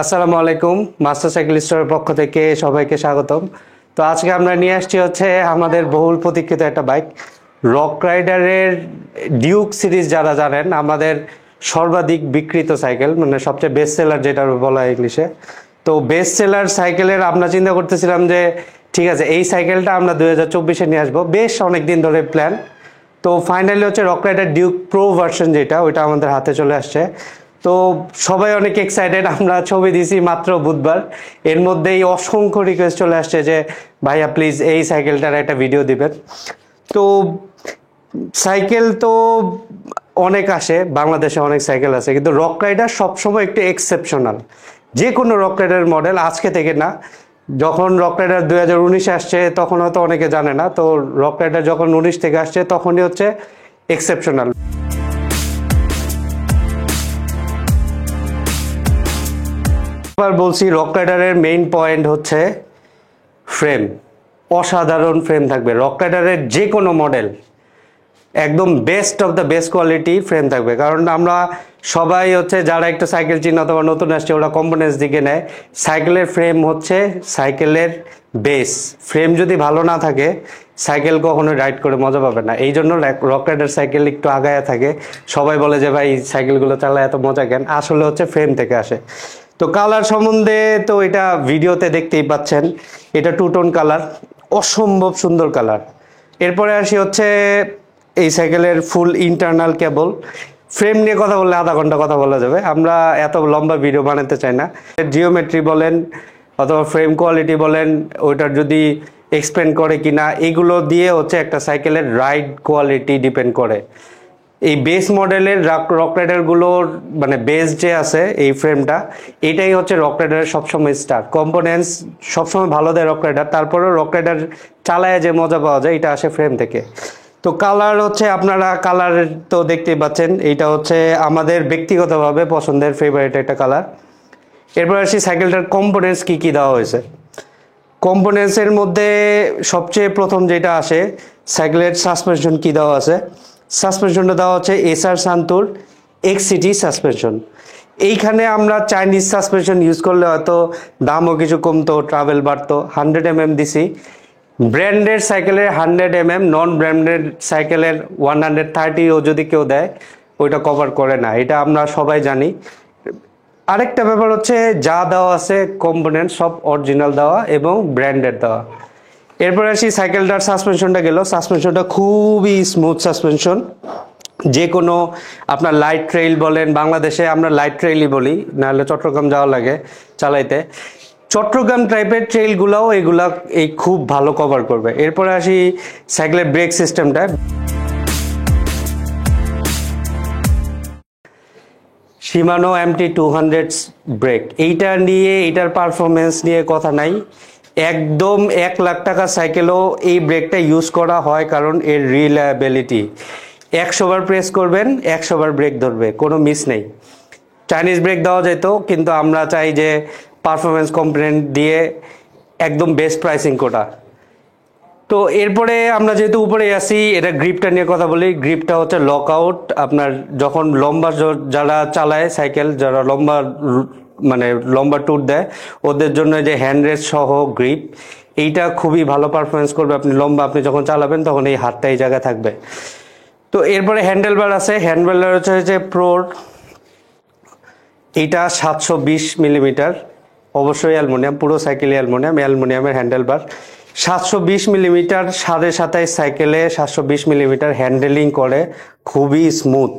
আসসালামু আলাইকুম। Master cycle স্টোরের পক্ষ থেকে সবাইকে স্বাগতম। তো আজকে আমরা নিয়ে আসছি হচ্ছে আমাদের বহুল প্রতীক্ষিত একটা বাইক, রক রাইডারের ডিউক সিরিজ। যারা জানেন, আমাদের সর্বাধিক বিক্রিত সাইকেল, মানে সবচেয়ে বেস্ট সেলার যেটা বলা হয় ইংলিশে। তো বেস্ট সেলার সাইকেলের আমরা চিন্তা করতেছিলাম যে ঠিক আছে, এই সাইকেলটা আমরা 2024-এ নিয়ে আসবো। বেশ অনেক দিন ধরে প্ল্যান। তো ফাইনালি হচ্ছে Rockrider Duke pro version, যেটা ওইটা আমাদের হাতে চলে আসছে। তো সবাই অনেক এক্সাইটেড। আমরা ছবি দিয়েছি মাত্র বুধবার, এর মধ্যেই অসংখ্য রিকোয়েস্ট চলে আসছে যে ভাইয়া প্লিজ এই সাইকেলটার একটা ভিডিও দিবেন। তো সাইকেল তো অনেক আসে, বাংলাদেশে অনেক সাইকেল আছে, কিন্তু রক রাইডার সবসময় একটু এক্সেপশনাল। যে কোনো রক রাইডার মডেল, আজকে থেকে না, যখন রক রাইডার 2019-এ আসছে তখন হয়তো অনেকে জানে না। তো রক রাইডার যখন 19 থেকে আসছে তখনই হচ্ছে এক্সেপশনাল। এবার বলছি, রক রাইডারের মেইন পয়েন্ট হচ্ছে ফ্রেম। অসাধারণ ফ্রেম থাকবে রক রাইডারের, যে কোনো মডেল একদম best of the best quality frame থাকবে। কারণ আমরা সবাই হচ্ছে যারা একটু সাইকেল চিনি অথবা নতুন আসছে, ওরা কম্পোনেন্টস দিকে নেয়। সাইকেলের ফ্রেম হচ্ছে সাইকেলের বেস। ফ্রেম যদি ভালো না থাকে, সাইকেল কখনো রাইড করে মজা পাবে না। এই জন্য রক রাইডার সাইকেল একটু আগায়া থাকে। সবাই বলে যে ভাই সাইকেলগুলো চালায় এত মজা কেন, আসলে হচ্ছে ফ্রেম থেকে আসে। তো কালার সম্বন্ধে তো এটা ভিডিওতে দেখতেই পাচ্ছেন, এটা টু টোন কালার, অসম্ভব সুন্দর কালার। এরপরে আসি হচ্ছে এই সাইকেলের ফুল ইন্টারনাল কেবল। ফ্রেম নিয়ে কথা বললে আধা ঘন্টা কথা বলা যাবে, আমরা এত লম্বা ভিডিও বানাতে চাই না। জিওমেট্রি বলেন অথবা ফ্রেম কোয়ালিটি বলেন, ওইটার যদি এক্সপ্লেন করে কিনা, এগুলো দিয়ে হচ্ছে একটা সাইকেলের রাইড কোয়ালিটি ডিপেন্ড করে। এই বেস মডেলের রক রাইডারগুলোর মানে বেস যে আছে এই ফ্রেমটা, এটাই হচ্ছে রক রাইডারের সবসময় স্টার। কম্পোনেন্টস সবসময় ভালো দেয় রক রাইডার, তারপরেও রক রাইডার চালায় যে মজা পাওয়া যায় এটা আসে ফ্রেম থেকে। তো কালার হচ্ছে, আপনারা কালার তো দেখতেই পাচ্ছেন, এইটা হচ্ছে আমাদের ব্যক্তিগতভাবে পছন্দের ফেভারিট একটা কালার। এরপর আসি সাইকেলটার কম্পোনেন্টস কী কী দেওয়া হয়েছে। কম্পোনেন্টসের মধ্যে সবচেয়ে প্রথম যেটা আসে, সাইকেলের সাসপেনশন কী দেওয়া আছে। সাসপেনশনটা দেওয়া হচ্ছে এসআর সান্তুর এক্সিটি সাসপেনশন। এইখানে আমরা চাইনিজ সাসপেনশন ইউজ করলে হয়তো দামও কিছু কমতো, ট্রাভেল বাড়তো। 100 mm দিছি। ব্র্যান্ডেড সাইকেলের 100 mm, নন ব্র্যান্ডেড সাইকেলের 130ও যদি কেউ দেয়, ওইটা কভার করে না, এটা আমরা সবাই জানি। আরেকটা ব্যাপার হচ্ছে, যা দেওয়া আছে কম্পোনেন্ট সব অরিজিনাল দেওয়া এবং ব্র্যান্ডেড দেওয়া। এরপর আসি সাইকেলটার সাসপেনশনটা গেল। সাসপেনশনটা খুবই স্মুথ সাসপেনশন। যে কোনো আপনার লাইট ট্রেইল বলেন, বাংলাদেশে আমরা লাইট ট্রেইলই বলি, নাহলে চট্টগ্রাম যাওয়া লাগে চালাইতে। চট্টগ্রাম টাইপের ট্রেইলগুলাও এগুলা এই খুব ভালো কভার করবে। এরপরে আসি সাইকেলের ব্রেক সিস্টেমটা। শিমানো MT200 ব্রেক, এইটা নিয়ে, এইটার পারফরমেন্স নিয়ে কথা নাই। একদম 1 লাখ টাকা সাইকেলও এই ব্রেকটা ইউজ করা হয়, কারণ এর রিলায়েবিলিটি। 100 বার প্রেস করবেন, 100 বার ব্রেক ধরবে, কোনো মিস নেই। চাইনিজ ব্রেক দেওয়া যেত, কিন্তু আমরা চাই যে পারফরমেন্স কম্পোনেন্ট দিয়ে একদম বেস্ট প্রাইসিং কোটা। তো এরপরে আমরা যেহেতু উপরে আসি, এটা গ্রিপটা নিয়ে কথা বলি। গ্রিপটা হচ্ছে লক আউট। আপনার যখন লম্বা যারা চালায় সাইকেল, যারা মানে লম্বা ট্যুর দেয়, ওদের জন্য যে হ্যান্ড রেস্ট সহ গ্রিপ, এইটা খুবই ভালো পারফরমেন্স করবে। আপনি যখন চালাবেন তখন এই হাতটা এই জায়গায় থাকবে। তো এরপরে হ্যান্ডেলবার আছে। হ্যান্ডেলবার হচ্ছে যে প্রোর, এইটা 720 মিলিমিটার, অবশ্যই অ্যালুমিনিয়াম, পুরো সাইকেলই অ্যালুমিনিয়ামের হ্যান্ডেলবার। 720 মিলিমিটার, 27.5 সাইকেলে 720 মিলিমিটার হ্যান্ডেলিং করে, খুবই স্মুথ।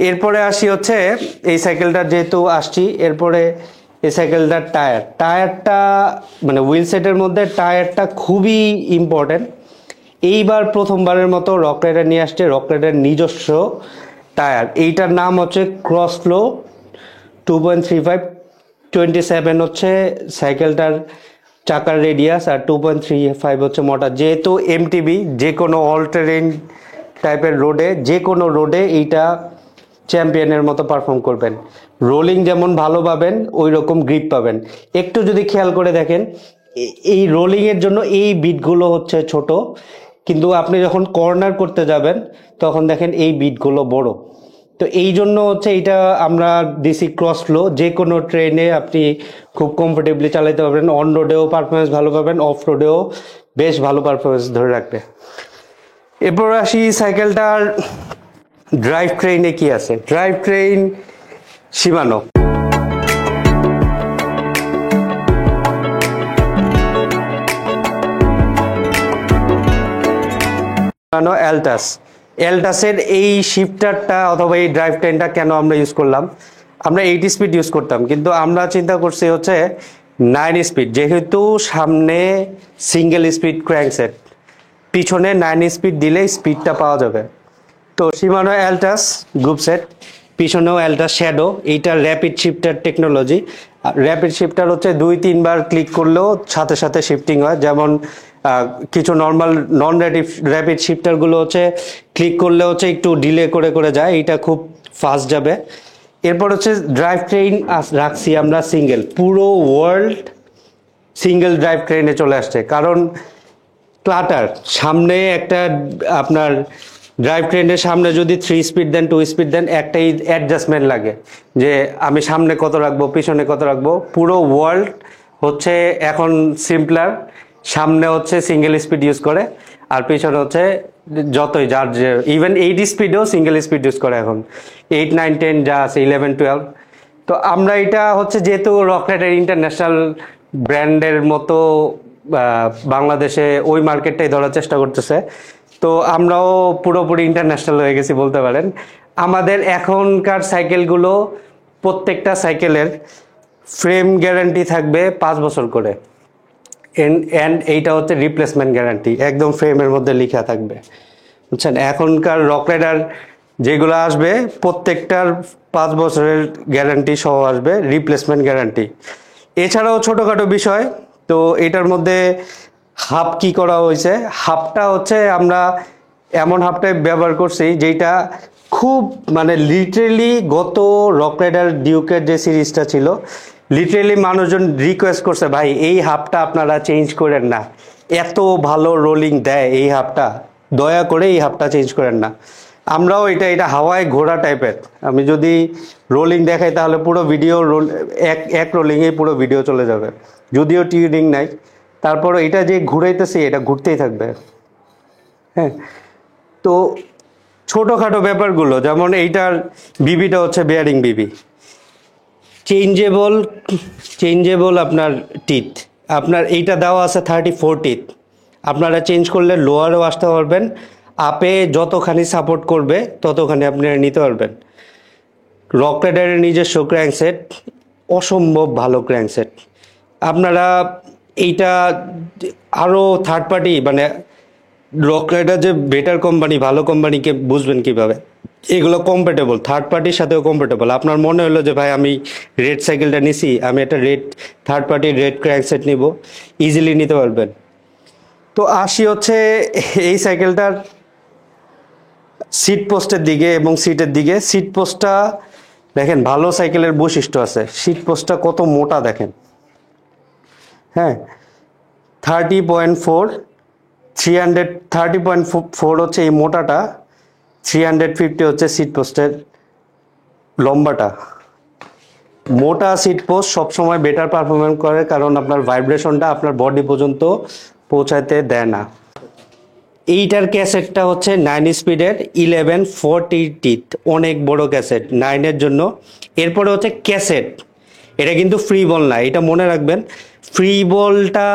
এরপরে আসি হচ্ছে এই সাইকেলটা যেহেতু আসছি, এরপরে এই সাইকেলটার টায়ারটা মানে হুইল সেটের মধ্যে টায়ারটা খুবই ইম্পর্টেন্ট। এইবার প্রথমবারের মতো রক রাইডার নিয়ে আসছে রক রাইডার নিজস্ব টায়ার। এইটার নাম হচ্ছে ক্রসফ্লো 2.35। 27 হচ্ছে সাইকেলটার চাকার রেডিয়াস, আর 2.35 হচ্ছে মোটর। যেহেতু এমটিবি, যে কোনো অল টেরেন টাইপের রোডে, যে কোনো রোডে এইটা চ্যাম্পিয়নের মতো পারফর্ম করবেন। রোলিং যেমন ভালো পাবেন, ওই রকম গ্রিপ পাবেন। একটু যদি খেয়াল করে দেখেন, এই রোলিংয়ের জন্য এই বিটগুলো হচ্ছে ছোট, কিন্তু আপনি যখন কর্নার করতে যাবেন তখন দেখেন এই বিটগুলো বড়। তো তো এই জন্য হচ্ছে এটা আমরা দিছি ক্রস ফ্লো, যে কোনো ট্রেনে আপনি খুব কমফোর্টেবলি চালাতে পারবেন, অন রোডেও পারফরমেন্স ভালো পাবেন, অফ রোডেও বেশ ভালো পারফরমেন্স ধরে রাখবে। এরপর আসি সাইকেলটার ড্রাইভ ট্রেনে কি আছে। ড্রাইভ ট্রেন শিমানো, এলটাসের এই শিফটারটা অথবা এই ড্রাইভ ট্রেনটা কেন আমরা ইউজ করলাম, আমরা 8 স্পিড ইউজ করতাম, কিন্তু আমরা চিন্তা করছি হচ্ছে 9 স্পিড, যেহেতু সামনে সিঙ্গেল স্পিড ক্র্যাঙ্কসেট, পিছনে 9 স্পিড দিলে স্পিডটা পাওয়া যাবে। তো শিমানো অ্যালটাস গ্রুপ সেট, পিছনেও অ্যালটাস শ্যাডো, এইটা rapid shifter technology. Rapid shifter হচ্ছে 2-3 বার ক্লিক করলেও সাথে সাথে শিফটিং হয়, যেমন কিছু নর্মাল নন র্যাপিড শিফটারগুলো হচ্ছে ক্লিক করলে হচ্ছে একটু ডিলে করে করে যায়, এইটা খুব ফাস্ট যাবে। এরপর হচ্ছে ড্রাইভ ট্রেন রাখছি আমরা সিঙ্গেল, পুরো ওয়ার্ল্ড সিঙ্গেল ড্রাইভ ট্রেনে চলে আসছে, কারণ ক্লাটার সামনে একটা আপনার ড্রাইভ ট্রেনের সামনে যদি 3 স্পিড দেন 2 স্পিড দেন, একটাই অ্যাডজাস্টমেন্ট লাগে যে আমি সামনে কত রাখবো পিছনে কত রাখবো। পুরো ওয়ার্ল্ড হচ্ছে এখন সিম্পলার, সামনে হচ্ছে সিঙ্গেল স্পিড ইউজ করে আর পিছনে হচ্ছে যতই যার যে ইভেন 8 স্পিডেও সিঙ্গেল স্পিড ইউজ করে এখন, 8, 9, 10 যা আছে 11, 12। তো আমরা এটা হচ্ছে যেহেতু রক রাইডার ইন্টারন্যাশনাল ব্র্যান্ডের মতো বাংলাদেশে ওই মার্কেটটাই ধরার চেষ্টা করতেছে, তো আমরাও পুরোপুরি ইন্টারন্যাশনাল হয়ে গেছি বলতে পারেন। আমাদের এখনকার সাইকেলগুলো প্রত্যেকটা সাইকেলের ফ্রেম গ্যারান্টি থাকবে 5 বছর করে, এন্ড এইটা হচ্ছে রিপ্লেসমেন্ট গ্যারান্টি, একদম ফ্রেমের মধ্যে লেখা থাকবে, বুঝছেন। এখনকার রক রাইডার যেগুলো আসবে প্রত্যেকটার 5 বছরের গ্যারান্টি সহ আসবে, রিপ্লেসমেন্ট গ্যারান্টি। এছাড়াও ছোটোখাটো বিষয়, তো এটার মধ্যে হাব কি করা হয়েছে, হাবটা হচ্ছে আমরা এমন হাবটাই ব্যবহার করছি যেটা খুব মানে লিটারেলি গত রক রাইডার ডিউকের যে সিরিজটা ছিল, লিটারেলি মানুষজন রিকোয়েস্ট করছে ভাই এই হাবটা আপনারা চেঞ্জ করেন না, এত ভালো রোলিং দেয় এই হাবটা, দয়া করে এই হাবটা চেঞ্জ করেন না। আমরাও এটা হাওয়ায় ঘোরা টাইপের, আমি যদি রোলিং দেখাই তাহলে পুরো ভিডিও এক রোলিংয়ে পুরো ভিডিও চলে যাবে, যদিও টিউনিং নাই, তারপর এটা যে ঘুরাইতেছে এটা ঘুরতেই থাকবে। হ্যাঁ, তো ছোটোখাটো ব্যাপারগুলো যেমন এইটার বিবিটা হচ্ছে বেয়ারিং বিবি, চেঞ্জেবল আপনার টিথ, আপনার এইটা দেওয়া আছে 34 টিথ, আপনারা চেঞ্জ করলে লোয়ারও আসতে পারবেন, আপে যতখানি সাপোর্ট করবে ততখানি আপনারা নিতে পারবেন। রক রাইডারের নিজস্ব ক্র্যাঙ্কসেট, অসম্ভব ভালো ক্র্যাঙ্কসেট। আপনারা এইটা আরও থার্ড পার্টি মানে রক রাইডার যে বেটার কোম্পানি ভালো কোম্পানিকে বুঝবেন কিভাবে, এগুলো কম্প্যাটেবল, থার্ড পার্টির সাথেও কম্প্যাটেবল। আপনার মনে হলো যে ভাই আমি রেড সাইকেলটা নিছি, আমি একটা থার্ড পার্টির রেড ক্র্যাঙ্কসেট নিব, ইজিলি নিতে পারবেন। তো আসি হচ্ছে এই সাইকেলটার সিট পোস্টের দিকে এবং সিটের দিকে। সিট পোস্টটা দেখেন, ভালো সাইকেলের বৈশিষ্ট্য আছে, সিট পোস্টটা কত মোটা দেখেন। হ্যাঁ, 30.4 হচ্ছে এই মোটাটা, 350 হচ্ছে সিট পোস্টের লম্বাটা। মোটা সিট পোস্ট সবসময় বেটার পারফরমেন্স করে, কারণ আপনার ভাইব্রেশনটা আপনার বডি পর্যন্ত পৌঁছাতে দেয় না। এইটার ক্যাসেটটা হচ্ছে 9 স্পিডের 1140 টিথ, অনেক বড় ক্যাসেট 9-এর জন্য। এরপরে হচ্ছে ক্যাসেট, এটা কিন্তু ফ্রি বল না, এটা মনে রাখবেন। ফ্রি বলটা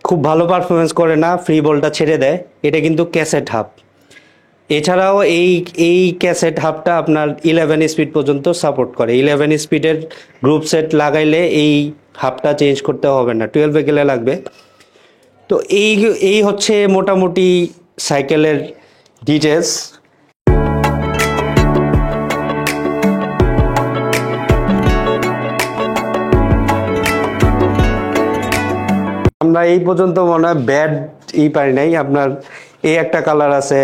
খুব ভালো পারফরমেন্স করে না, ফ্রি বলটা ছেড়ে দেয়, এটা কিন্তু ক্যাসেট হাব। এছাড়াও এই ক্যাসেট হাবটা আপনার 11 স্পিড পর্যন্ত সাপোর্ট করে। 11 স্পিডের গ্রুপ সেট লাগাইলে এই হাবটা চেঞ্জ করতে হবে না, 12 গেলে লাগবে। তো এই হচ্ছে মোটামুটি সাইকেলের ডিটেলস। আমরা এই পর্যন্ত মনে হয় ব্যাড পারি নাই। আপনার এই একটা কালার আছে,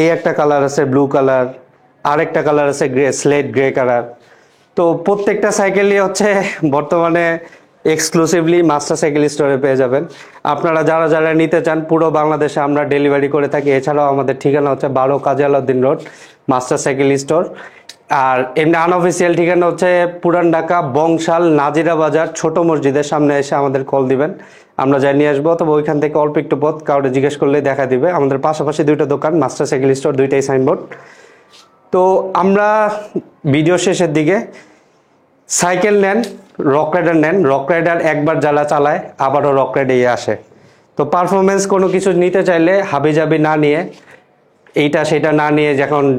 এই একটা কালার আছে ব্লু কালার, আরেকটা কালার আছে স্লেট গ্রে কালার। তো প্রত্যেকটা সাইকেলই হচ্ছে বর্তমানে এক্সক্লুসিভলি মাস্টার সাইকেল স্টোরে পেয়ে যাবেন। আপনারা যারা যারা নিতে চান পুরো বাংলাদেশে আমরা ডেলিভারি করে থাকি। এছাড়াও আমাদের ঠিকানা হচ্ছে 12 Kazi Alauddin road, master cycle store. আর এমনি আনঅফিসিয়াল ঠিকানা হচ্ছে পুরান ঢাকা বংশাল নাজিরা বাজার ছোট মসজিদের সামনে এসে আমাদের কল দিবেন, আমরা যাই নিয়ে আসবো। তবে ওইখান থেকে অল্প একটু পথ, কাউকে জিজ্ঞেস করলে দেখা দিবে। আমাদের পাশাপাশি দুইটা দোকান, মাস্টার সাইকেল স্টোর, দুইটাই সাইনবোর্ড। তো আমরা ভিডিও শেষের দিকে, সাইকেল নেন, রক রাইডার নেন। রক রাইডার একবার জ্বালা চালায় আবারও রক রাইডে আসে। তো পারফরমেন্স কোনো কিছু নিতে চাইলে হাবিজাবি না নিয়ে, এইটা সেটা না নিয়ে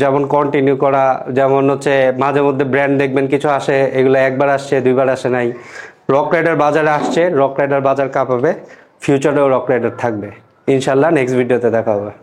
যেমন কন্টিনিউ করা, যেমন হচ্ছে মাঝে মধ্যে ব্র্যান্ড দেখবেন কিছু আসে, এগুলো একবার আসছে দুইবার আসে নাই। রক রাইডার বাজারে আসছে, রক রাইডার বাজার কাঁপাবে, ফিউচারেও রক রাইডার থাকবে ইনশাল্লাহ। নেক্সট ভিডিওতে দেখা হবে।